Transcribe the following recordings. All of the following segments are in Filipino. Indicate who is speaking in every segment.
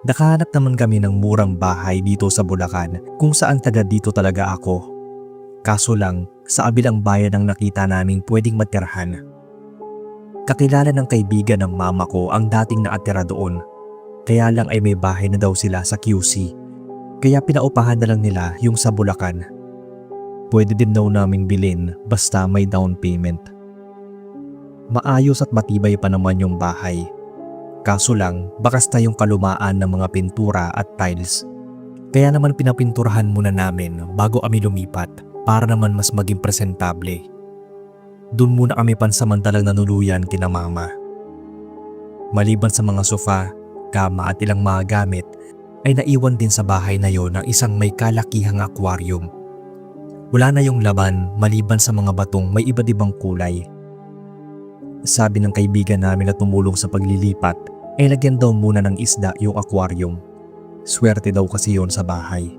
Speaker 1: Nakahanap naman kami ng murang bahay dito sa Bulacan kung saan taga dito talaga ako. Kaso lang, sa kabilang bayan ang nakita naming pwedeng matirhan. Kakilala ng kaibigan ng mama ko ang dating nakatira doon. Kaya lang ay may bahay na daw sila sa QC. Kaya pinaupahan na lang nila yung sa Bulacan. Pwede din daw naming bilhin basta may down payment. Maayos at matibay pa naman yung bahay. Kaso lang, bakas na yung kalumaan ng mga pintura at tiles. Kaya naman pinapinturahan muna namin bago kami lumipat para naman mas maging presentable. Doon muna kami pansamantalang nanuluyan kina mama. Maliban sa mga sofa, kama at ilang mga gamit, ay naiwan din sa bahay na yon ang isang may kalakihang aquarium. Wala na yung laman maliban sa mga batong may iba't ibang kulay. Sabi ng kaibigan namin na tumulong sa paglilipat ay lagyan daw muna ng isda yung aquarium. Swerte daw kasi yon sa bahay.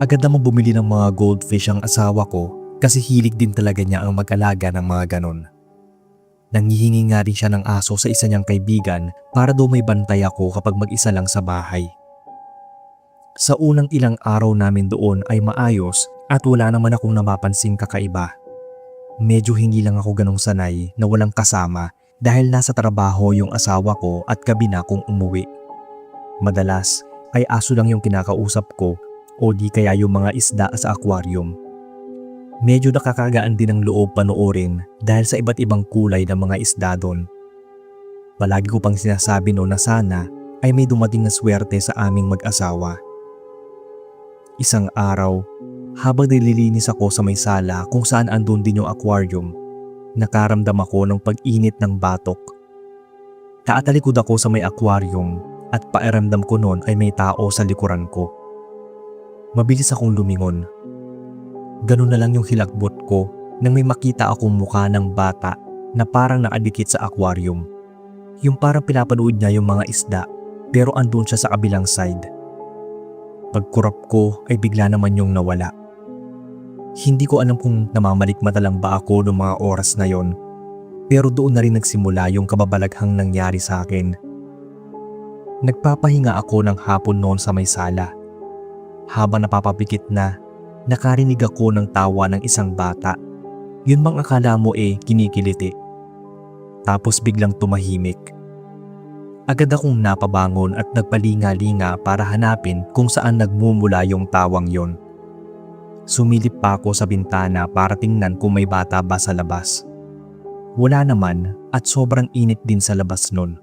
Speaker 1: Agad namang bumili ng mga goldfish ang asawa ko kasi hilig din talaga niya ang mag-alaga ng mga ganon. Nanghihingi nga rin siya ng aso sa isa niyang kaibigan para daw may bantay ako kapag mag-isa lang sa bahay. Sa unang ilang araw namin doon ay maayos at wala naman akong napapansing kakaiba. Medyo hindi lang ako ganong sanay na walang kasama dahil nasa trabaho yung asawa ko at gabi na akong umuwi. Madalas ay aso lang yung kinakausap ko o di kaya yung mga isda sa aquarium. Medyo nakakagaan din ang loob panoorin dahil sa iba't ibang kulay ng mga isda doon. Palagi ko pang sinasabi noon na sana ay may dumating na swerte sa aming mag-asawa. Isang araw, habang nililinis ako sa may sala kung saan andun din yung aquarium, nakaramdam ako ng pag-init ng batok. Taatalikod ako sa may aquarium at pakiramdam ko noon ay may tao sa likuran ko. Mabilis akong lumingon. Ganun na lang yung hilakbot ko nang may makita akong mukha ng bata na parang nakadikit sa aquarium. Yung parang pinapanood niya yung mga isda pero andun siya sa kabilang side. Pagkurap ko ay bigla naman yung nawala. Hindi ko alam kung namamalikmata lang ba ako noong mga oras na yon, pero doon na rin nagsimula yung kababalaghang nangyari sa akin. Nagpapahinga ako ng hapon noon sa may sala. Habang napapapikit na, nakarinig ako ng tawa ng isang bata. Yun bang akala mo kinikiliti. Tapos biglang tumahimik. Agad akong napabangon at nagpalinga-linga para hanapin kung saan nagmumula yung tawang yon. Sumilip pa ako sa bintana para tingnan kung may bata ba sa labas. Wala naman at sobrang init din sa labas nun.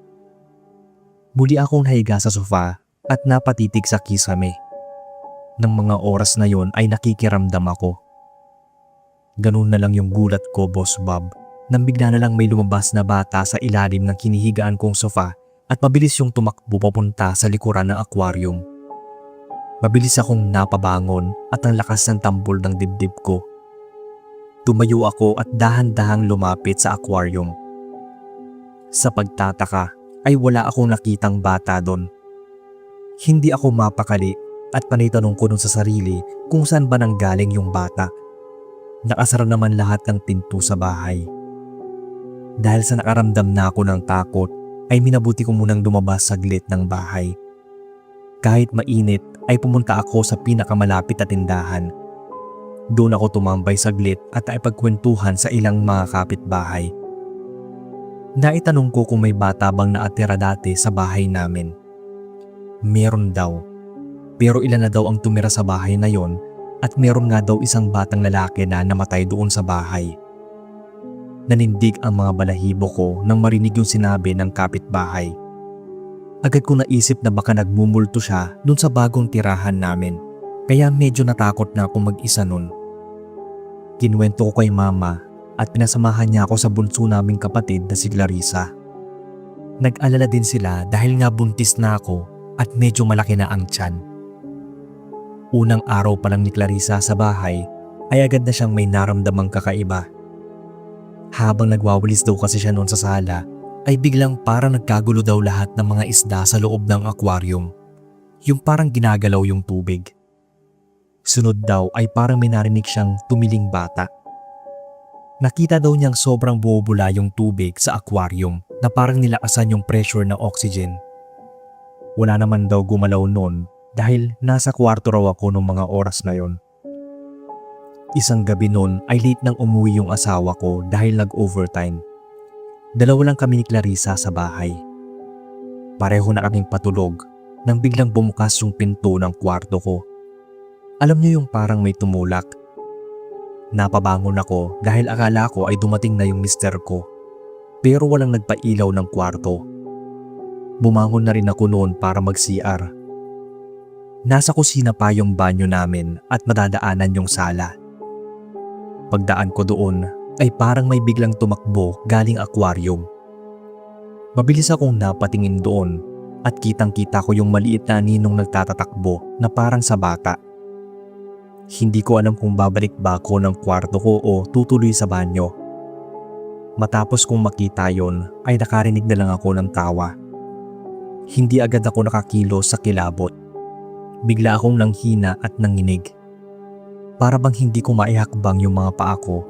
Speaker 1: Muli akong nahiga sa sofa at napatitig sa kisame. Nang mga oras na yon ay nakikiramdam ako. Ganun na lang yung gulat ko, Boss Bob, nang bigla na lang may lumabas na bata sa ilalim ng kinihigaan kong sofa at mabilis yung tumakbo papunta sa likuran ng aquarium. Mabilis akong napabangon at ang lakas ng tambol ng dibdib ko. Tumayo ako at dahan-dahang lumapit sa aquarium. Sa pagtataka ay wala akong nakitang bata doon. Hindi ako mapakali at panitanong ko nun sa sarili kung saan ba nanggaling yung bata. Nakasara naman lahat ng pinto sa bahay. Dahil sa nakaramdam na ako ng takot, ay minabuti ko munang lumabas saglit ng bahay. Kahit mainit ay pumunta ako sa pinakamalapit na tindahan. Doon ako tumambay saglit at naipagkwentuhan sa ilang mga kapitbahay. Naitanong ko kung may bata bang naatira dati sa bahay namin. Meron daw. Pero ilan na daw ang tumira sa bahay na yon at meron nga daw isang batang lalaki na namatay doon sa bahay. Nanindig ang mga balahibo ko nang marinig yung sinabi ng kapitbahay. Agad ko naisip na baka nagmumulto siya dun sa bagong tirahan namin, kaya medyo natakot na akong mag-isa nun. Kinuwento ko kay mama at pinasamahan niya ako sa bunso naming kapatid na si Clarissa. Nag-alala din sila dahil nga buntis na ako at medyo malaki na ang tiyan. Unang araw pa lang ni Clarissa sa bahay ay agad na siyang may naramdamang kakaiba. Habang nagwawalis daw kasi siya noon sa sala, ay biglang parang nagkagulo daw lahat ng mga isda sa loob ng aquarium. Yung parang ginagalaw yung tubig. Sunod daw ay parang may narinig siyang tumiling bata. Nakita daw niyang sobrang bumubula yung tubig sa aquarium na parang nilakasan yung pressure ng oxygen. Wala naman daw gumalaw noon dahil nasa kwarto raw ako nung mga oras na yon. Isang gabi noon ay late nang umuwi yung asawa ko dahil nag-overtime. Dalawa lang kami ni Clarissa sa bahay. Pareho na kaming patulog nang biglang bumukas yung pinto ng kwarto ko. Alam niyo yung parang may tumulak. Napabangon ako dahil akala ko ay dumating na yung mister ko. Pero walang nagpailaw ng kwarto. Bumangon na rin ako noon para mag-CR. Nasa kusina pa yung banyo namin at madadaanan yung sala. Pagdaan ko doon ay parang may biglang tumakbo galing aquarium. Mabilis akong napatingin doon at kitang-kita ko yung maliit na ninong nagtatatakbo na parang sa bata. Hindi ko alam kung babalik ba ako ng kwarto ko o tutuloy sa banyo. Matapos kong makita yon ay nakarinig na lang ako ng tawa. Hindi agad ako nakakilos sa kilabot. Bigla akong nanghina at nanginig. Para bang hindi ko maihakbang yung mga paa ko,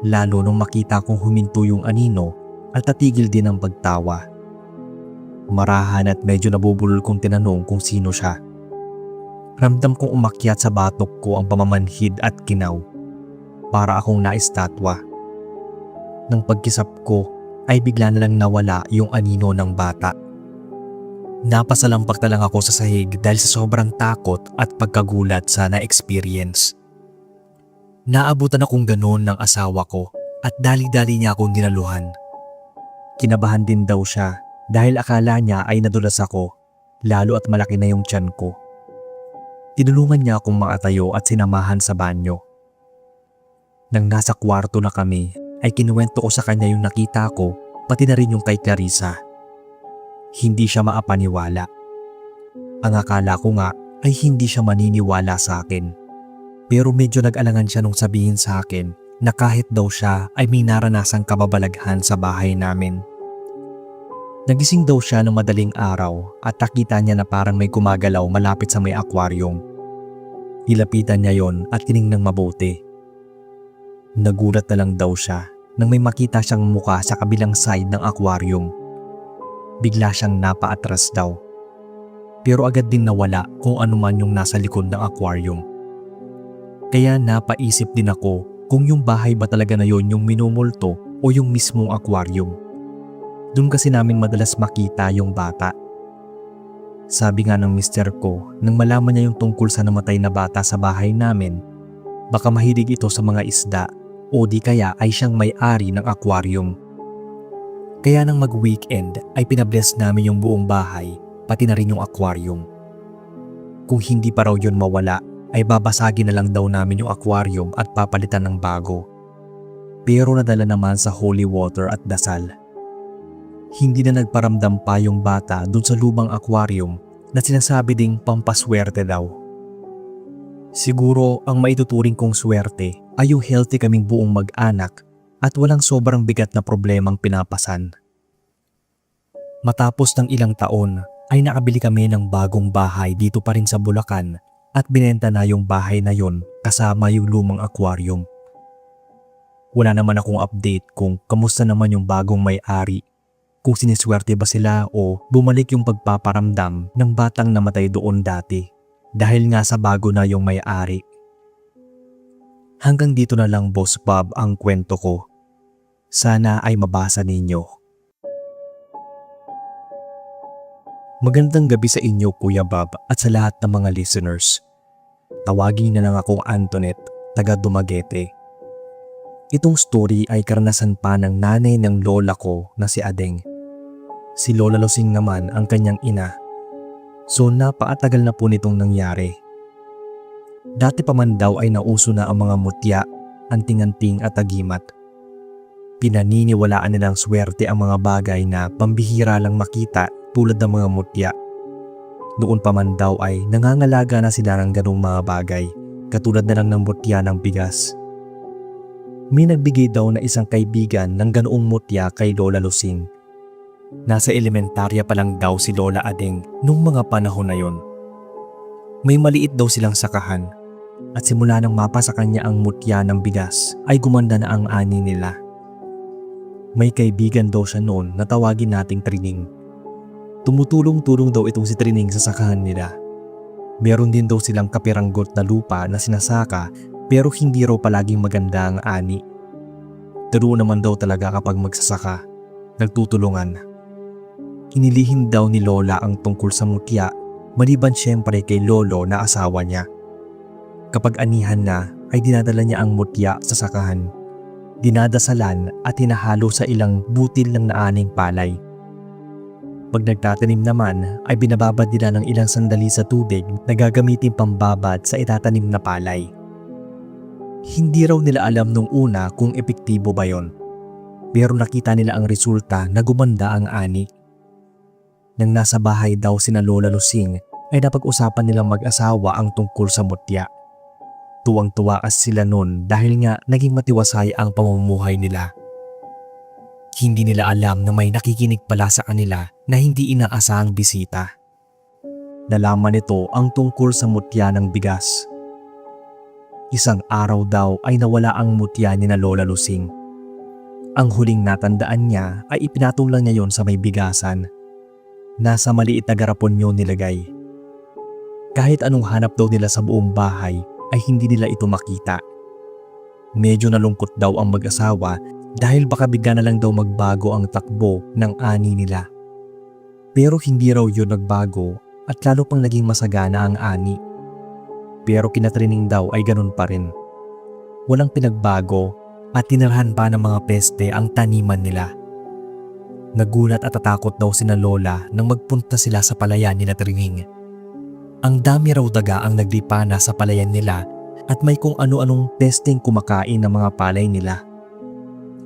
Speaker 1: lalo nung makita kong huminto yung anino at tatigil din ang pagtawa. Marahan at medyo nabubulol kong tinanong kung sino siya. Ramdam kong umakyat sa batok ko ang pamamanhid at kinaw. Para akong naistatwa. Nang pagkisap ko ay bigla na lang nawala yung anino ng bata. Napasalampak na lang ako sa sahig dahil sa sobrang takot at pagkagulat sa na-experience. Naabutan akong ganoon ng asawa ko at dali-dali niya akong dinaluhan. Kinabahan din daw siya dahil akala niya ay nadulas ako, lalo at malaki na yung tiyan ko. Tinulungan niya akong makatayo at sinamahan sa banyo. Nang nasa kwarto na kami ay kinuwento ko sa kanya yung nakita ko, pati na rin yung kay Clarissa. Hindi siya maapaniwala. Ang akala ko nga ay hindi siya maniniwala sa akin. Pero medyo nag-alangan siya nung sabihin sa akin na kahit daw siya ay may naranasang kababalaghan sa bahay namin. Nagising daw siya ng madaling araw at nakita niya na parang may gumagalaw malapit sa may aquarium. Nilapitan niya yon at tiningnang mabuti. Nagulat na lang daw siya nang may makita siyang muka sa kabilang side ng aquarium. Bigla siyang napaatras daw. Pero agad din nawala kung ano man yung nasa likod ng aquarium. Kaya napaisip din ako kung yung bahay ba talaga na yon yung minumulto o yung mismong aquarium. Doon kasi namin madalas makita yung bata. Sabi nga ng mister ko nang malaman niya yung tungkol sa namatay na bata sa bahay namin, baka mahilig ito sa mga isda o di kaya ay siyang may-ari ng aquarium. Kaya nang mag-weekend ay pinabless namin yung buong bahay, pati na rin yung aquarium. Kung hindi pa raw yun mawala, ay babasagin na lang daw namin yung aquarium at papalitan ng bago. Pero nadala naman sa holy water at dasal. Hindi na nagparamdam pa yung bata dun sa lumang aquarium na sinasabi ding pampaswerte daw. Siguro ang maituturing kong swerte ay yung healthy kaming buong mag-anak at walang sobrang bigat na problemang pinapasan. Matapos ng ilang taon ay nakabili kami ng bagong bahay dito pa rin sa Bulacan at binenta na yung bahay na yon kasama yung lumang aquarium. Wala naman akong update kung kamusta naman yung bagong may-ari, kung siniswerte ba sila o bumalik yung pagpaparamdam ng batang namatay doon dati dahil nga sa bago na yung may-ari. Hanggang dito na lang, Boss Bob, ang kwento ko. Sana ay mabasa ninyo. Magandang gabi sa inyo, Kuya Bob, at sa lahat ng mga listeners. Tawagin na lang akong Antoinette, taga Dumaguete. Itong story ay karanasan pa ng nanay ng lola ko na si Adeng. Si Lola Lusing naman ang kanyang ina. So napakatagal na po nitong nangyari. Dati pa man daw ay nauso na ang mga mutya, anting-anting at agimat. Pinaniniwalaan nilang swerte ang mga bagay na pambihira lang makita tulad ng mga mutya. Noon pa man daw ay nangangalaga na sila ng ganung mga bagay, katulad na lang ng mutya ng bigas. May nagbigay daw na isang kaibigan ng ganoong mutya kay Lola Lusing. Nasa elementarya pa lang daw si Lola Adeng nung mga panahon na yon. May maliit daw silang sakahan at simula nang mapa sa kanya ang mutya ng bigas ay gumanda na ang ani nila. May kaibigan daw siya noon na tawagin nating Trining. Tumutulong-tulong daw itong si Trining sa sakahan nila. Meron din daw silang kapiranggot na lupa na sinasaka pero hindi raw palaging maganda ang ani. Turo naman daw talaga kapag magsasaka, nagtutulungan. Inilihim daw ni Lola ang tungkol sa mutya, maliban syempre kay Lolo na asawa niya. Kapag anihan na ay dinadala niya ang mutya sa sakahan. Dinadasalan at hinahalo sa ilang butil ng naaning palay. Pag nagtatanim naman ay binababad nila ng ilang sandali sa tubig na gagamitin pambabad sa itatanim na palay. Hindi raw nila alam nung una kung epektibo ba yon. Pero nakita nila ang resulta na gumanda ang ani. Nang nasa bahay daw sina Lola Lusing ay napag-usapan nilang mag-asawa ang tungkol sa mutya. Tuwang-tuwa sila nun dahil nga naging matiwasay ang pamumuhay nila. Hindi nila alam na may nakikinig pala sa kanila na hindi inaasahang bisita. Nalaman nito ang tungkol sa mutya ng bigas. Isang araw daw ay nawala ang mutya ni na Lola Lusing. Ang huling natandaan niya ay ipinatong lang niya yon sa may bigasan. Nasa maliit na garapon yun nilagay. Kahit anong hanap daw nila sa buong bahay ay hindi nila ito makita. Medyo nalungkot daw ang mag-asawa dahil baka bigla na lang daw magbago ang takbo ng ani nila. Pero hindi raw yun nagbago at lalo pang naging masagana ang ani. Pero kinatrining daw ay ganun pa rin. Walang pinagbago at tinirhan pa ng mga peste ang taniman nila. Nagulat at tatakot daw sina Lola nang magpunta sila sa palayan ni Trining. Ang dami raw daga ang naglipana sa palayan nila at may kung ano-anong pesteng kumakain ng mga palay nila.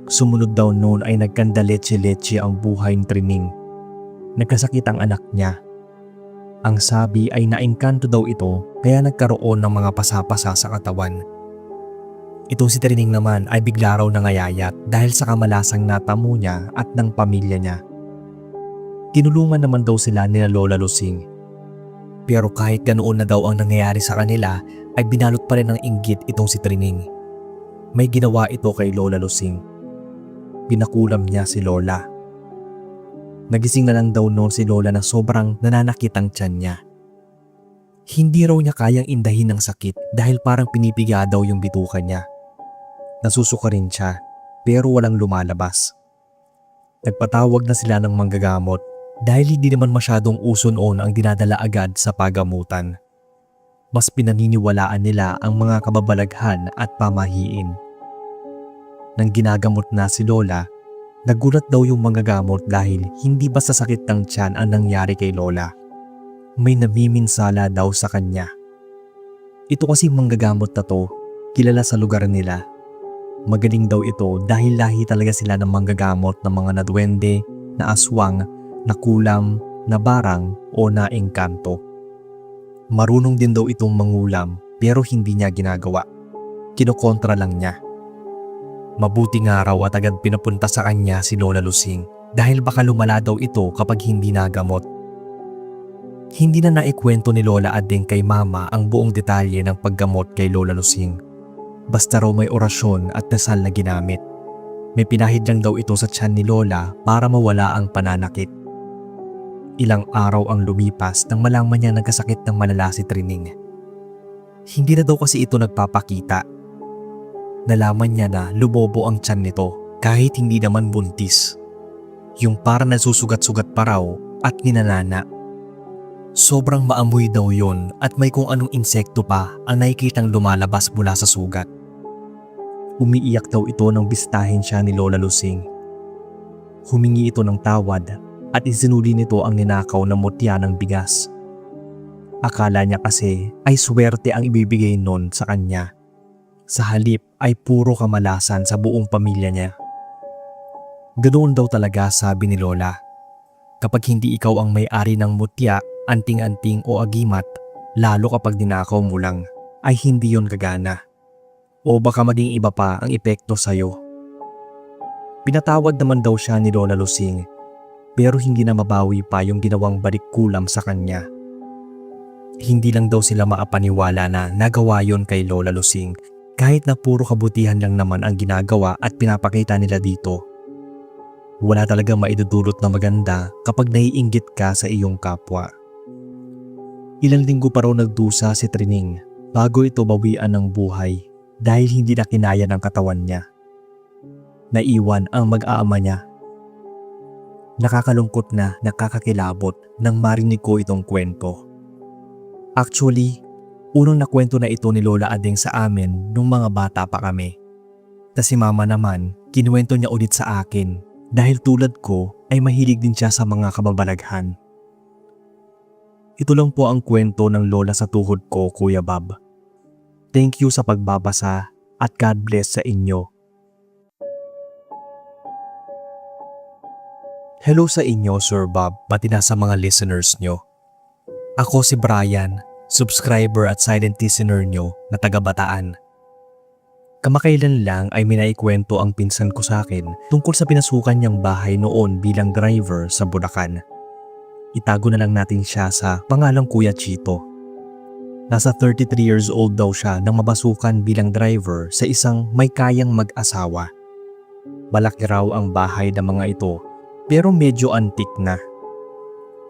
Speaker 1: Sumunod daw noon ay nagkandaletse-letse ang buhay ni Trining. Nagkasakit ang anak niya. Ang sabi ay naengkanto daw ito kaya nagkaroon ng mga pasapasa sa katawan. Ito si Trining naman ay bigla raw nangayayat dahil sa kamalasang natamo niya at ng pamilya niya. Tinulungan naman daw sila ni Lola Lusing. Pero kahit ganoon na daw ang nangyayari sa kanila ay binalot pa rin ng inggit itong si Trining. May ginawa ito kay Lola Lusing. Pinakulam niya si Lola. Nagising na lang daw noon si Lola na sobrang nananakit ang tiyan niya. Hindi raw niya kayang indahin ng sakit dahil parang pinipiga daw yung bituka niya. Nasusuka rin siya pero walang lumalabas. Nagpatawag na sila ng manggagamot dahil hindi naman masyadong uso noon ang dinadala agad sa pagamutan. Mas pinaniniwalaan nila ang mga kababalaghan at pamahiin. Nang ginagamot na si Lola, nagulat daw yung manggagamot dahil hindi basta sakit ng tiyan ang nangyari kay Lola. May namiminsala daw sa kanya. Ito kasi manggagamot na to, kilala sa lugar nila. Magaling daw ito dahil lahi talaga sila ng manggagamot ng mga nadwende, na aswang, na kulam, na barang o na engkanto. Marunong din daw itong mangulam pero hindi niya ginagawa. Kinokontra lang niya. Mabuti nga raw at agad pinapunta sa kanya si Lola Lusing dahil baka lumala daw ito kapag hindi nagamot. Hindi na naikwento ni Lola Ading kay Mama ang buong detalye ng paggamot kay Lola Lusing. Basta raw may orasyon at dasal na ginamit. May pinahid lang daw ito sa tiyan ni Lola para mawala ang pananakit. Ilang araw ang lumipas nang malaman niya nagkasakit ng malala si Trining. Hindi na daw kasi ito nagpapakita. Nalaman niya na lubobo ang tiyan nito kahit hindi naman buntis. Yung para nasusugat-sugat pa raw at ninanana. Sobrang maamoy daw yon at may kung anong insekto pa ang nakikitang lumalabas mula sa sugat. Umiiyak daw ito nang bisitahin siya ni Lola Lusing. Humingi ito ng tawad at isinuli nito ang ninakaw na mutya ng bigas. Akala niya kasi ay swerte ang ibibigay nun sa kanya. Sa halip ay puro kamalasan sa buong pamilya niya. Ganoon daw talaga sabi ni Lola. Kapag hindi ikaw ang may-ari ng mutya, anting-anting o agimat, lalo kapag dinakaw mo lang, ay hindi yon gagana. O baka maging iba pa ang epekto sa'yo. Pinatawad naman daw siya ni Lola Lusing, pero hindi na mabawi pa yung ginawang balikkulam sa kanya. Hindi lang daw sila maapaniwala na nagawa yon kay Lola Lusing, kahit na puro kabutihan lang naman ang ginagawa at pinapakita nila dito. Wala talaga maidudulot na maganda kapag naiinggit ka sa iyong kapwa. Ilang linggo pa raw nagdusa si Trining bago ito bawian ng buhay dahil hindi na kinaya ng katawan niya. Naiwan ang mag-aama niya. Nakakalungkot na nakakakilabot nang marinig ko itong kwento. Actually, unang nakwento na ito ni Lola Ading sa amin nung mga bata pa kami. Ta si Mama naman, kinuwento niya ulit sa akin dahil tulad ko ay mahilig din siya sa mga kababalaghan. Ito lang po ang kwento ng lola sa tuhod ko, Kuya Bob. Thank you sa pagbabasa at God bless sa inyo. Hello sa inyo, Sir Bob, pati na sa mga listeners nyo. Ako si Brian, subscriber at silent listener nyo na taga-Bataan. Kamakailan lang ay minaikwento ang pinsan ko sa akin tungkol sa pinasukan niyang bahay noon bilang driver sa Bulacan. Itago na lang natin siya sa pangalang Kuya Chito. Nasa 33 years old daw siya nang mabasukan bilang driver sa isang may kayang mag-asawa. Malaki raw ang bahay ng mga ito pero medyo antik na.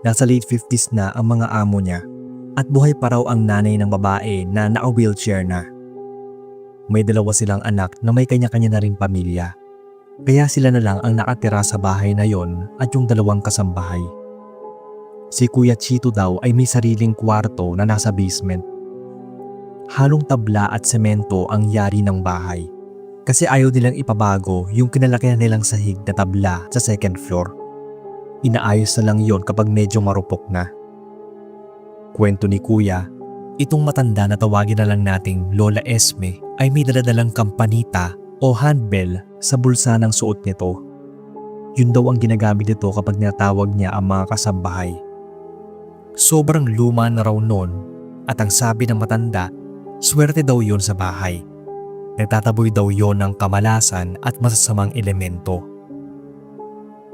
Speaker 1: Nasa late 50s na ang mga amo niya at buhay pa raw ang nanay ng babae na naka-wheelchair na. May dalawa silang anak na may kanya-kanya na ring pamilya. Kaya sila na lang ang nakatira sa bahay na yon at yung dalawang kasambahay. Si Kuya Chito daw ay may sariling kwarto na nasa basement. Halong tabla at semento ang yari ng bahay. Kasi ayaw nilang ipabago yung kinalakihan nilang sahig na tabla sa second floor. Inaayos na lang yon kapag medyo marupok na. Kwento ni Kuya, itong matanda na tawagin na lang nating Lola Esme ay may daladalang kampanita o handbell sa bulsa ng suot nito. Yun daw ang ginagamit nito kapag natawag niya ang mga kasambahay. Sobrang luma na raw noon at ang sabi ng matanda, swerte daw yon sa bahay. Nagtataboy daw yon ng kamalasan at masasamang elemento.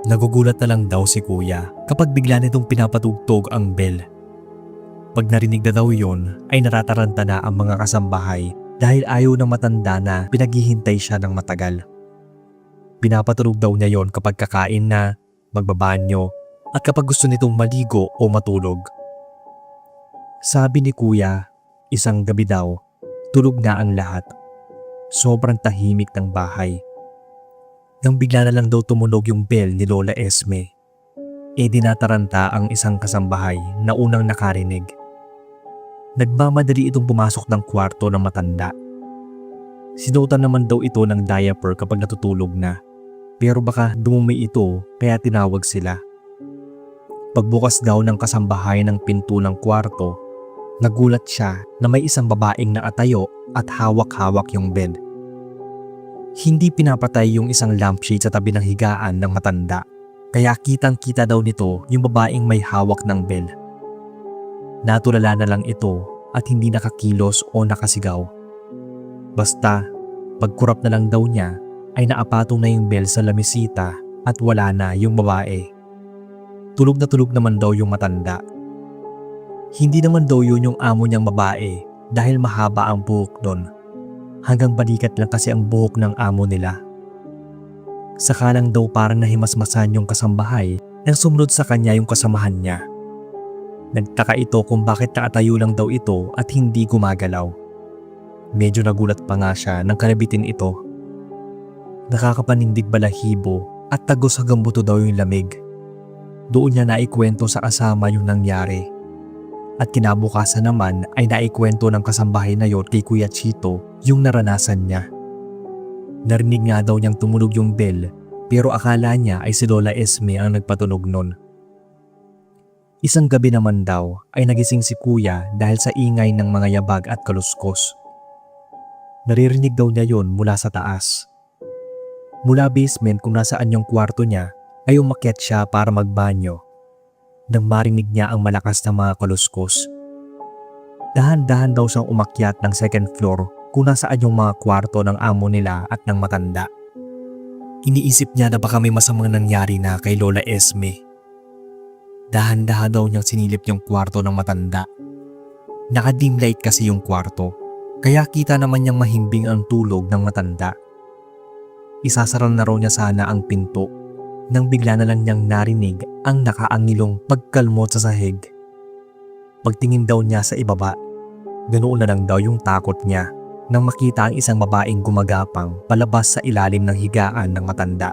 Speaker 1: Nagugulat na lang daw si Kuya kapag bigla nitong pinapatugtog ang bell. Pag narinig na daw yon ay natataranta na ang mga kasambahay dahil ayaw ng matanda na pinaghihintay siya ng matagal. Pinapatulog daw niya yon kapag kakain na, magbabanyo at kapag gusto nitong maligo o matulog. Sabi ni Kuya, isang gabi daw, tulog na ang lahat. Sobrang tahimik ng bahay. Nang bigla na lang daw tumunog yung bell ni Lola Esme, dinataranta ang isang kasambahay na unang nakarinig. Nagmamadali itong pumasok ng kwarto ng matanda. Sinuotan naman daw ito ng diaper kapag natutulog na, pero baka dumumi ito kaya tinawag sila. Pagbukas daw ng kasambahay ng pinto ng kwarto, nagulat siya na may isang babaeng nakatayo at hawak-hawak yung bed. Hindi pinapatay yung isang lampshade sa tabi ng higaan ng matanda, kaya kitang-kita daw nito yung babaeng may hawak ng bed. Natulala na lang ito at hindi nakakilos o nakasigaw. Basta, pagkurap na lang daw niya ay naapatong na yung bell sa lamisita at wala na yung babae. Tulog na tulog naman daw yung matanda. Hindi naman daw yun yung amo niyang babae dahil mahaba ang buhok nun. Hanggang balikat lang kasi ang buhok ng amo nila. Saka lang daw parang nahimasmasan yung kasambahay nang sumunod sa kanya yung kasamahan niya. Nagtaka ito kung bakit nakatayo lang daw ito at hindi gumagalaw. Medyo nagulat pa nga siya nang kalabitin ito. Nakakapanindig balahibo at tagos hanggang buto daw yung lamig. Doon niya naikwento sa kasama yung nangyari. At kinabukasan naman ay naikwento ng kasambahay na yon kay Kuya Chito yung naranasan niya. Narinig nga daw niyang tumunog yung bell pero akala niya ay si Lola Esme ang nagpatunog nun. Isang gabi naman daw ay nagising si Kuya dahil sa ingay ng mga yabag at kaluskos. Naririnig daw niya yon mula sa taas. Mula basement kung nasaan yung kwarto niya ay umakyat siya para magbanyo. Nang marinig niya ang malakas na mga kaluskos. Dahan-dahan daw siyang umakyat ng second floor kung nasaan yung mga kwarto ng amo nila at ng matanda. Iniisip niya na baka may masamang nangyari na kay Lola Esme. Dahan-dahan daw niyang sinilip yung kwarto ng matanda. Naka-dim light kasi yung kwarto, kaya kita naman niyang mahimbing ang tulog ng matanda. Isasara na raw niya sana ang pinto, nang bigla na lang niyang narinig ang nakaangilong pagkalmot sa sahig. Pagtingin daw niya sa ibaba, ganoon na lang daw yung takot niya nang makita ang isang babaeng gumagapang palabas sa ilalim ng higaan ng matanda.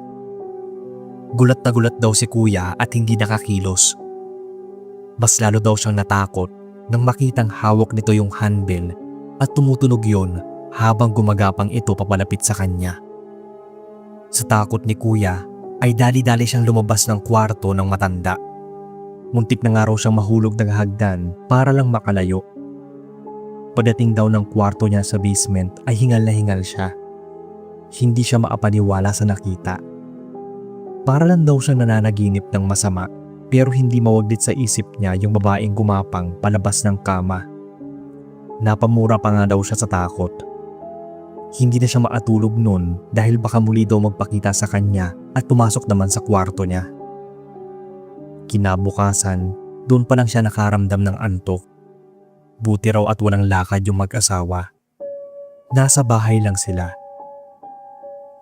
Speaker 1: Gulat na gulat daw si kuya at hindi nakakilos. Mas lalo daw siyang natakot nang makitang hawak nito yung handbell at tumutunog yon habang gumagapang ito papalapit sa kanya. Sa takot ni kuya ay dali-dali siyang lumabas ng kwarto ng matanda. Muntik na nga raw siyang mahulog ng hagdan para lang makalayo. Pagdating daw ng kwarto niya sa basement ay hingal na hingal siya. Hindi siya maapaniwala sa nakita. Para lang daw siyang nananaginip ng masama pero hindi mawaglit sa isip niya yung babaeng gumapang palabas ng kama. Napamura pa nga daw siya sa takot. Hindi na siya maatulog nun dahil baka muli daw magpakita sa kanya at pumasok naman sa kwarto niya. Kinabukasan, doon pa lang siya nakaramdam ng antok. Buti raw at walang lakad yung mag-asawa. Nasa bahay lang sila.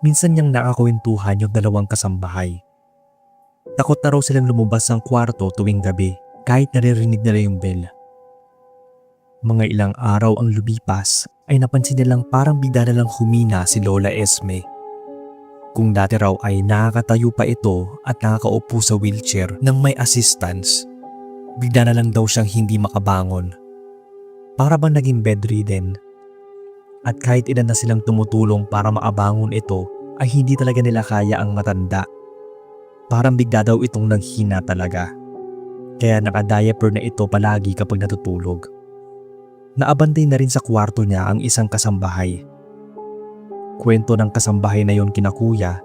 Speaker 1: Minsan niyang nakakwentuhan yung dalawang kasambahay. Takot na raw silang lumabas ng kwarto tuwing gabi kahit naririnig nila yung bell. Mga ilang araw ang lumipas ay napansin nilang parang bigla na lang humina si Lola Esme. Kung dati raw ay nakakatayo pa ito at nakakaupo sa wheelchair nang may assistance, bigla na lang daw siyang hindi makabangon. Para bang naging bedridden. At kahit ilan na silang tumutulong para maabangon ito ay hindi talaga nila kaya ang matanda. Parang bigla daw itong nanghina talaga. Kaya naka-diaper na ito palagi kapag natutulog. Naabantay na rin sa kwarto niya ang isang kasambahay. Kwento ng kasambahay na yon kina kuya,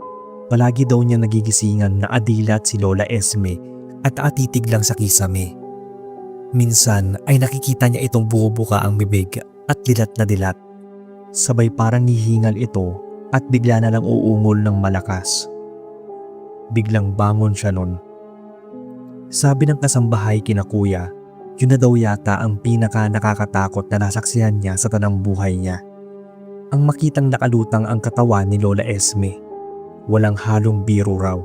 Speaker 1: palagi daw niya nagigisingan na adilat si Lola Esme at atitig lang sa kisame. Minsan ay nakikita niya itong bubuka ang bibig at dilat na dilat. Sabay parang hihingal ito at bigla na lang uungol ng malakas. Biglang bangon siya nun. Sabi ng kasambahay kina kuya, yun na daw yata ang pinaka nakakatakot na nasaksihan niya sa tanang buhay niya. Ang makitang nakalutang ang katawan ni Lola Esme. Walang halong biro raw.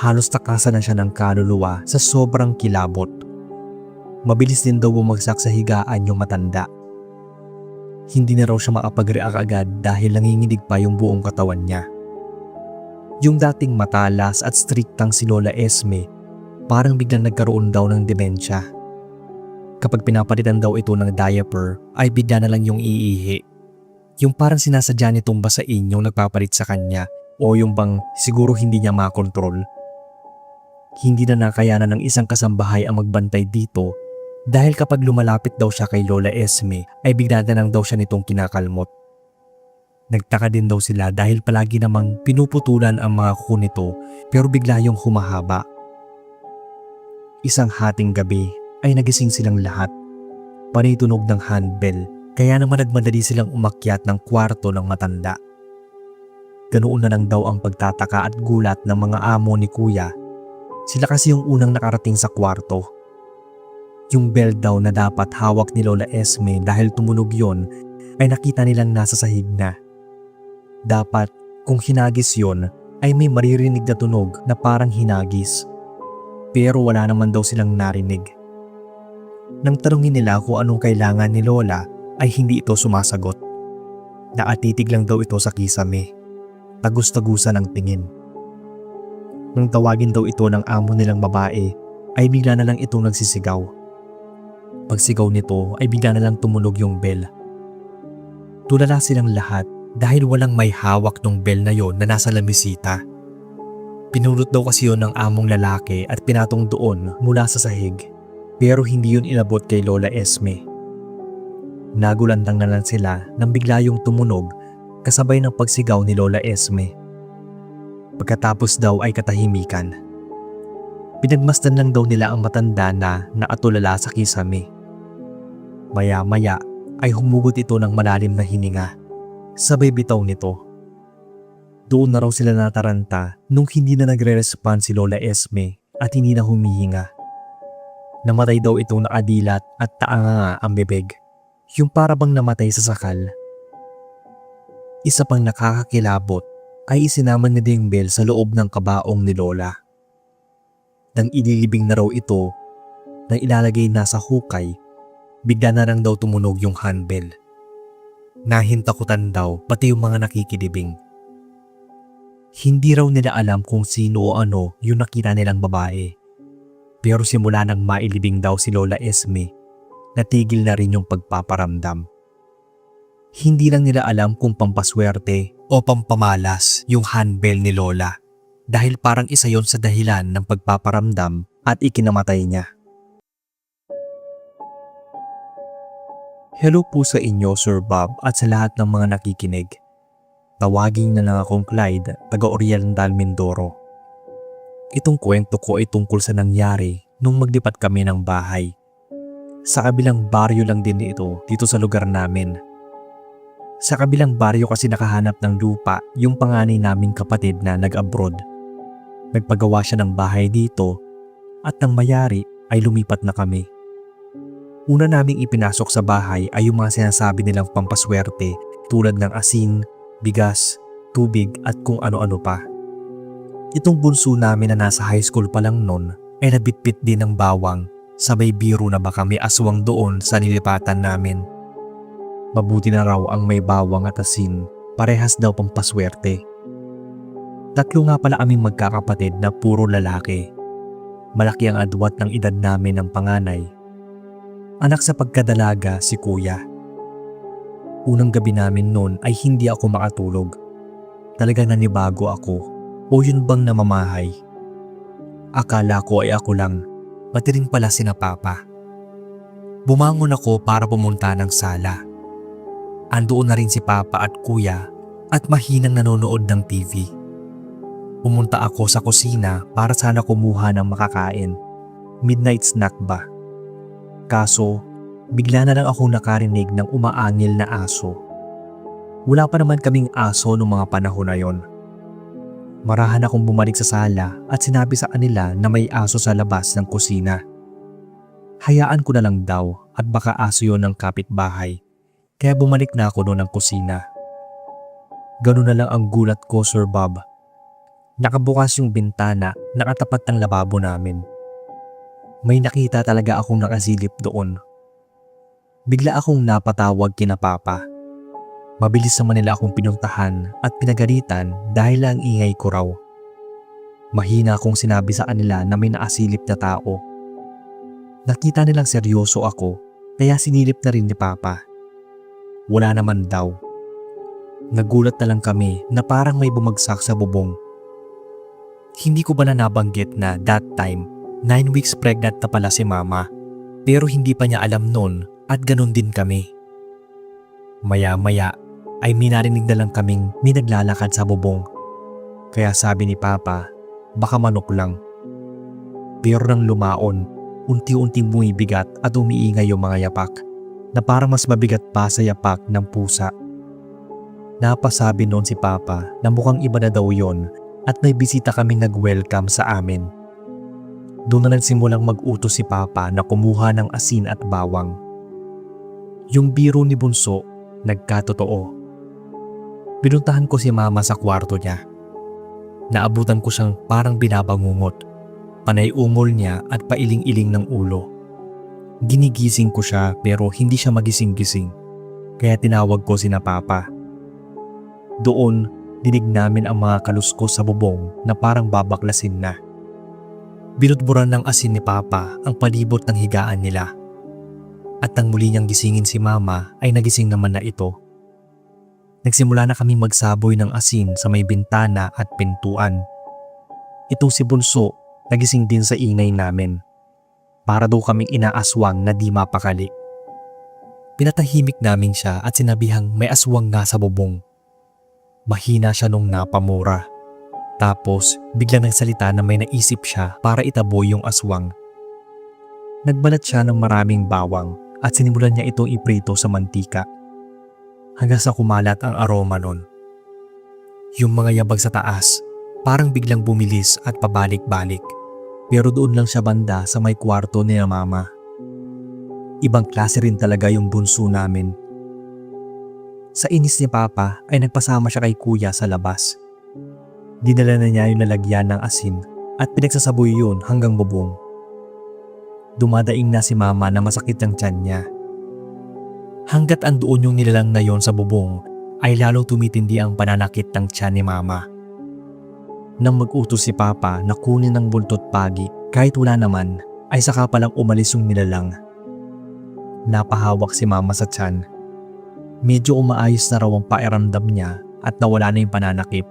Speaker 1: Halos takasan na siya ng kaluluwa sa sobrang kilabot. Mabilis din daw bumagsak sa higaan yung matanda. Hindi na raw siya makapag-react agad dahil nanginginig pa yung buong katawan niya. Yung dating matalas at striktang si Lola Esme, parang biglang nagkaroon daw ng demensya. Kapag pinapalitan daw ito ng diaper, ay bigla na lang yung iihi. Yung parang sinasadya nitong basain yung nagpapalit sa kanya o yung bang siguro hindi niya makontrol. Hindi na nakayanan ng isang kasambahay ang magbantay dito dahil kapag lumalapit daw siya kay Lola Esme ay bigla na lang daw siya nitong kinakalmot. Nagtaka din daw sila dahil palagi namang pinuputulan ang mga kuko nito pero bigla yung humahaba. Isang hating gabi ay nagising silang lahat. Panay tunog ng handbell kaya naman nagmadali silang umakyat ng kwarto ng matanda. Ganoon na lang daw ang pagtataka at gulat ng mga amo ni kuya. Sila kasi yung unang nakarating sa kwarto. Yung bell daw na dapat hawak ni Lola Esme dahil tumunog yon ay nakita nilang nasa sahig na. Dapat kung hinagis yon ay may maririnig na tunog na parang hinagis. Pero wala naman daw silang narinig. Nang tanungin nila kung anong kailangan ni Lola ay hindi ito sumasagot. Naatitig lang daw ito sa kisame. Tagus-tagusan ang tingin. Nang tawagin daw ito ng amo nilang babae ay bigla na lang itong nagsisigaw. Pagsigaw nito ay bigla na lang tumunog yung bell. Tulala silang lahat dahil walang may hawak ng bell na yon na nasa lamisita. Pinulot daw kasi yon ng among lalaki at pinatong doon mula sa sahig. Pero hindi yun inabot kay Lola Esme. Nagulandang na lang sila nang bigla yung tumunog kasabay ng pagsigaw ni Lola Esme. Pagkatapos daw ay katahimikan. Pinagmasdan lang daw nila ang matanda na naatulala sa kisame. Maya-maya ay humugot ito ng malalim na hininga. Sabay bitaw nito. Doon na raw sila nataranta nung hindi na nagre-respond si Lola Esme at hindi na humihinga. Namatay daw itong nakadilat at taanga ang bibig. Yung para bang namatay sa sakal. Isa pang nakakakilabot ay isinama ni Dingbel sa loob ng kabaong ni Lola. Nang ililibing na raw ito, nang ilalagay na sa hukay, bigla na lang daw tumunog yung handbell. Nahintakutan daw pati yung mga nakikilibing. Hindi raw nila alam kung sino o ano yung nakita nilang babae. Pero simula nang mailibing daw si Lola Esme, natigil na rin yung pagpaparamdam. Hindi lang nila alam kung pampaswerte o pampamalas yung handbell ni Lola dahil parang isa yon sa dahilan ng pagpaparamdam at ikinamatay niya. Hello po sa inyo Sir Bob at sa lahat ng mga nakikinig. Tawagin na lang akong Clyde, taga-Oriental Mindoro. Itong kwento ko ay tungkol sa nangyari nung maglipat kami ng bahay. Sa kabilang baryo lang din ito dito sa lugar namin. Sa kabilang baryo kasi nakahanap ng lupa yung panganay naming kapatid na nag-abroad. Nagpagawa siya ng bahay dito at nang mayari ay lumipat na kami. Una naming ipinasok sa bahay ay yung mga sinasabi nilang pampaswerte tulad ng asin, bigas, tubig at kung ano-ano pa. Itong bunso namin na nasa high school pa lang noon ay nabitbit din ng bawang, sabay biro na baka may aswang doon sa nilipatan namin. Mabuti na raw ang may bawang at asin, parehas daw pampaswerte. Tatlo nga pala aming magkakapatid na puro lalaki. Malaki ang adwat ng edad namin ng panganay. Anak sa pagkadalaga si kuya. Unang gabi namin noon ay hindi ako makatulog. Talagang nanibago ako o yun bang namamahay. Akala ko ay ako lang, pati rin pala sina Papa. Bumangon ako para pumunta ng sala. Andoon na rin si Papa at Kuya at mahinang nanonood ng TV. Pumunta ako sa kusina para sana kumuha ng makakain. Midnight snack ba? Kaso, bigla na lang akong nakarinig ng umaangil na aso. Wala pa naman kaming aso noong mga panahon na yon. Marahan akong bumalik sa sala at sinabi sa kanila na may aso sa labas ng kusina. Hayaan ko na lang daw at baka aso yon ng kapitbahay. Kaya bumalik na ako doon ng kusina. Ganun na lang ang gulat ko, Sir Bob. Nakabukas yung bintana, nakatapat ng lababo namin. May nakita talaga akong nakasilip doon. Bigla akong napatawag kina Papa. Mabilis naman nila akong pinuntahan at pinagalitan dahil ang ingay ko raw. Mahina akong sinabi sa kanila na may nakasilip na tao. Nakita nilang seryoso ako kaya sinilip na rin ni Papa. Wala naman daw. Nagulat na lang kami na parang may bumagsak sa bubong. Hindi ko ba na nabanggit na that time 9 weeks pregnant na pala si Mama pero hindi pa niya alam nun at ganun din kami. Maya-maya ay minarinig na lang kaming may naglalakad sa bubong. Kaya sabi ni Papa, baka manok lang. Pero nang lumaon, unti-unting bumibigat at umiingay yung mga yapak na parang mas mabigat pa sa yapak ng pusa. Napasabi noon si Papa na mukhang iba na daw yon at may bisita kaming nag-welcome sa amin. Doon na nagsimulang mag-utos si Papa na kumuha ng asin at bawang. Yung biro ni Bunso, nagkatotoo. Pinuntahan ko si Mama sa kwarto niya. Naabutan ko siyang parang binabangungot. Panay ungol niya at pailing-iling ng ulo. Ginigising ko siya pero hindi siya magising-gising. Kaya tinawag ko sina Papa. Doon, dinig namin ang mga kaluskos sa bubong na parang babaklasin na. Binudburan ng asin ni Papa ang palibot ng higaan nila. At nang muli niyang gisingin si Mama ay nagising naman na ito. Nagsimula na kami magsaboy ng asin sa may bintana at pintuan. Itong si Bunso nagising din sa ingay namin. Para daw kaming inaaswang na di mapakali. Pinatahimik namin siya at sinabihang may aswang nga sa bubong. Mahina siya nung napamura. Tapos biglang nagsalita na may naisip siya para itaboy yung aswang. Nagbalat siya ng maraming bawang at sinimulan niya itong iprito sa mantika. Hanggang sa kumalat ang aroma nun. Yung mga yabag sa taas parang biglang bumilis at pabalik-balik. Pero doon lang siya banda sa may kwarto ni Mama. Ibang klase rin talaga yung bunso namin. Sa inis ni Papa ay nagpasama siya kay Kuya sa labas. Dinala na niya yung lalagyan ng asin at pinagsasaboy yun hanggang bubong. Dumadaing na si mama na masakit ang tiyan niya. Hanggat andoon yung nilalang na yon sa bubong, ay lalong tumitindi ang pananakit ng tiyan ni mama. Nang mag-utos si papa na kunin ng buntot pagi kahit wala naman, ay saka palang umalis yung nilalang. Napahawak si mama sa tiyan. Medyo umaayos na raw ang pakiramdam niya at nawala na yung pananakit.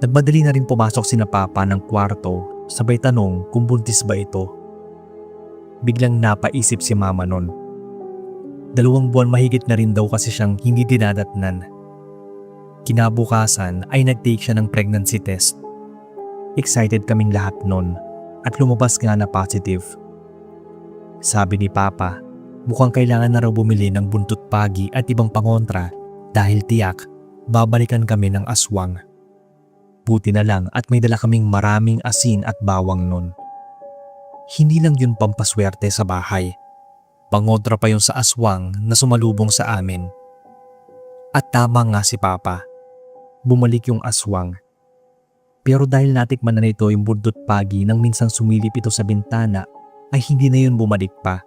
Speaker 1: Nagmadali na rin pumasok sina papa ng kwarto, sabay tanong kung buntis ba ito. Biglang napaisip si mama nun. 2 buwan mahigit na rin daw kasi siyang hindi dinadatnan. Kinabukasan ay nag-take siya ng pregnancy test. Excited kaming lahat nun at lumabas nga na positive. Sabi ni papa, mukhang kailangan na raw bumili ng buntot pagi at ibang pangontra dahil tiyak babalikan kami ng aswang. Buti na lang at may dala kaming maraming asin at bawang nun. Hindi lang yun pampaswerte sa bahay. Pangontra pa yun sa aswang na sumalubong sa amin. At tama nga si papa. Bumalik yung aswang. Pero dahil natikman na nito yung buntot pagi nang minsang sumilip ito sa bintana, ay hindi na yun bumalik pa.